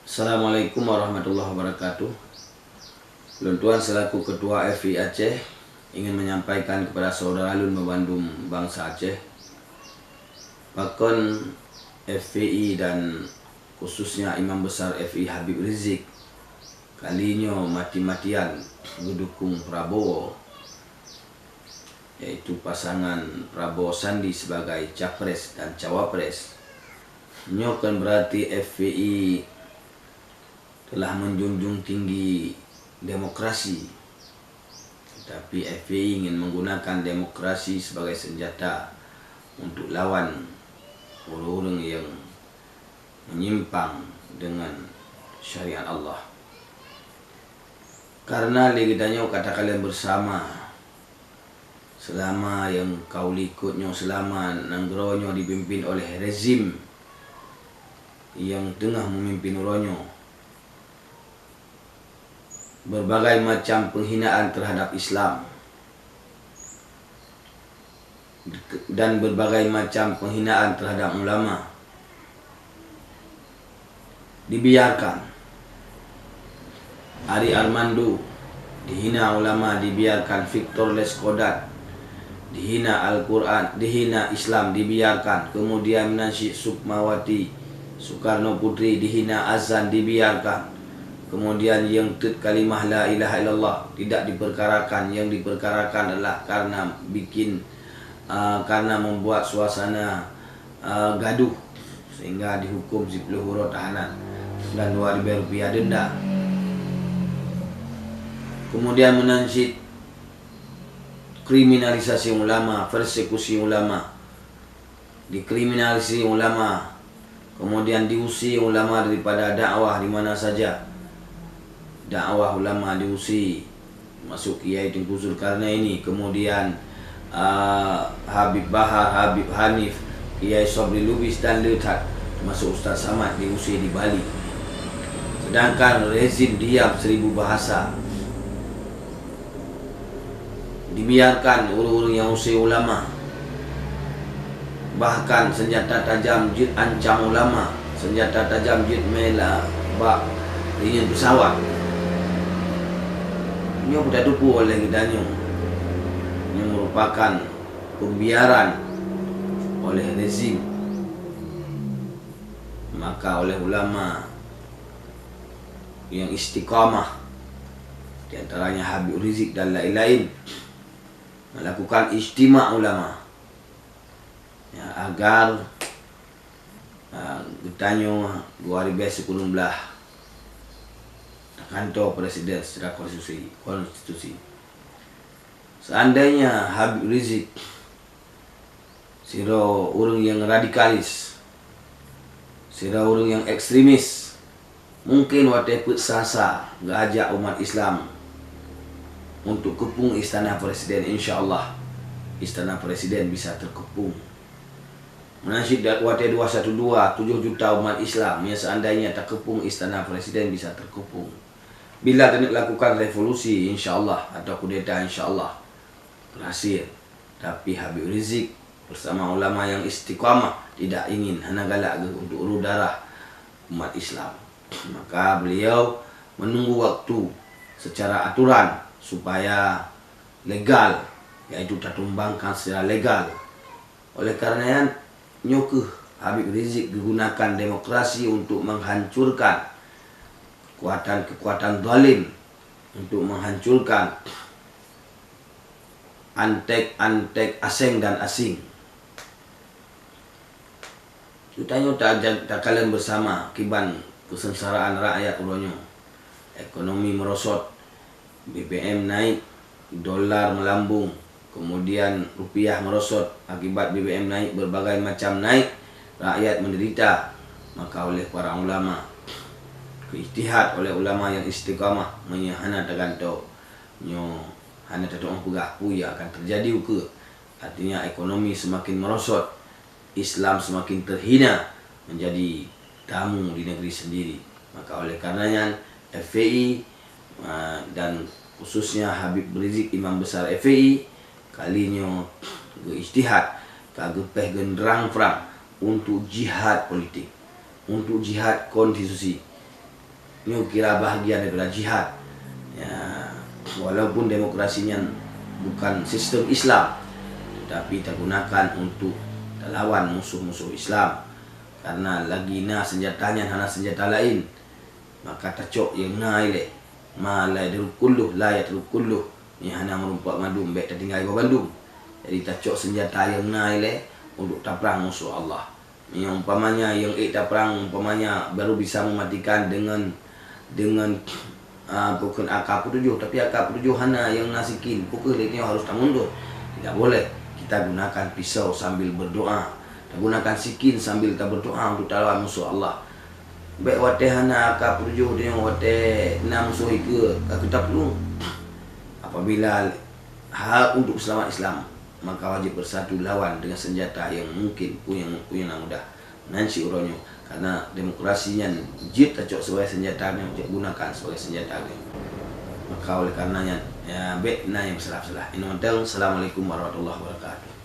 Assalamualaikum warahmatullahi wabarakatuh. Tuan selaku Ketua FI Aceh ingin menyampaikan kepada saudara Alun Membandung bangsa Aceh, Pakon FPI dan khususnya Imam Besar FI Habib Rizik kalinya mati-matian mendukung Prabowo, yaitu pasangan Prabowo Sandi sebagai Capres dan Cawapres. Nyokan berarti FPI telah menjunjung tinggi demokrasi, tetapi FPI ingin menggunakan demokrasi sebagai senjata untuk lawan orang-orang yang menyimpang dengan syariat Allah. Karena ligidanya kata kalian bersama, selama yang kau likutnya, selama nanggronya dipimpin oleh rezim yang tengah memimpin uronyo, berbagai macam penghinaan terhadap Islam dan berbagai macam penghinaan terhadap ulama dibiarkan. Ari Armando dihina ulama, dibiarkan. Victor Leskodat dihina Al-Quran, dihina Islam, dibiarkan. Kemudian Nasyid Sukmawati Soekarno Putri dihina azan, dibiarkan. Kemudian yang kalimah la ilaha illallah tidak diperkarakan. Yang diperkarakan adalah karena karena membuat suasana gaduh sehingga dihukum 10 huruf tahanan dan Rp2.000 denda. Kemudian menansyid kriminalisasi ulama, persekusi ulama, dikriminalisasi ulama, kemudian diusir ulama daripada dakwah di mana saja. Dakwah ulama diusir, masuk Kiai Tengku Zulkarnaini, kemudian Habib Bahar, Habib Hanif, Kiai Sobri Lubis dan Letat, masuk Ustaz Samad diusir di Bali. Sedangkan rezim diam 1000 bahasa. Dibiarkan orang-orang yang usir ulama. Bahkan senjata tajam jid ancam ulama, senjata tajam jid mela bak ingin pesawat. Ini sudah dupu oleh kitanya, yang merupakan pembiaran oleh rezim. Maka oleh ulama yang istiqamah, di antaranya Habib Rizik dan lain-lain, melakukan ijtima' ulama ya, agar ditanya 2019 kantor presiden secara konstitusi. Seandainya Habib Rizik sira orang yang radikalis, sira orang yang ekstremis, mungkin wate put sasa ngajak umat Islam untuk kepung istana presiden. InsyaAllah istana presiden bisa terkepung. Menasib wate 212 7 juta umat Islam yang seandainya terkepung istana presiden bisa terkepung. Bila kena lakukan revolusi insyaAllah atau kudeta insyaAllah berhasil. Tapi Habib Rizik bersama ulama yang istiqamah tidak ingin hana galak untuk uru darah umat Islam. Maka beliau menunggu waktu secara aturan supaya legal, yaitu tertumbangkan secara legal. Oleh karenanya nyokuh Habib Rizik digunakan demokrasi untuk menghancurkan kekuatan zalim, untuk menghancurkan antek-antek asing dan asing. Kitanya tak kalian bersama akibat kesengsaraan rakyat uronyo. Ekonomi merosot, BBM naik, dolar melambung, kemudian rupiah merosot akibat BBM naik, berbagai macam naik, rakyat menderita. Maka oleh para ulama, ijtihad oleh ulama yang istiqamah, hana tergantung hana tergantung pegahku ya akan terjadi ke. Artinya ekonomi semakin merosot, Islam semakin terhina, menjadi tamu di negeri sendiri. Maka oleh karenanya FPI dan khususnya Habib Rizik Imam Besar FPI kalinya ijtihad kagepeh genderang perang untuk jihad politik, untuk jihad konstitusi, nyu kira bahagian daripada jihad. Ya, walaupun demokrasinya bukan sistem Islam, tetapi tergunakan untuk lawan musuh-musuh Islam. Karena lagi na senjatanya hana senjata lain, maka tacok yang na ile ma la yadrukulluh la yadrukulluh ni hana merumpak madum baik tertinggal ke Bandung. Jadi tacok senjata yang na ile untuk taprang musuh Allah. Yang umpamanya yang taprang umpamanya baru bisa mematikan dengan bukan AK-47, tapi AK-47 hana yang nasikin pukul ini harus tak mundur. Tidak boleh. Kita gunakan pisau sambil berdoa, kita gunakan sikin sambil kita berdoa untuk lawan musuh Allah. Baik wate hana AK-47 dia wate na musuh ke kita perlu. Apabila hal untuk selamat Islam, maka wajib bersatu lawan dengan senjata yang mungkin punya mudah nanti uronyo. Karena demokrasinya jid tacok sebagai senjata yang gunakan sebagai senjata. Maka oleh karenanya ya baik na yang salah. Assalamualaikum warahmatullahi wabarakatuh.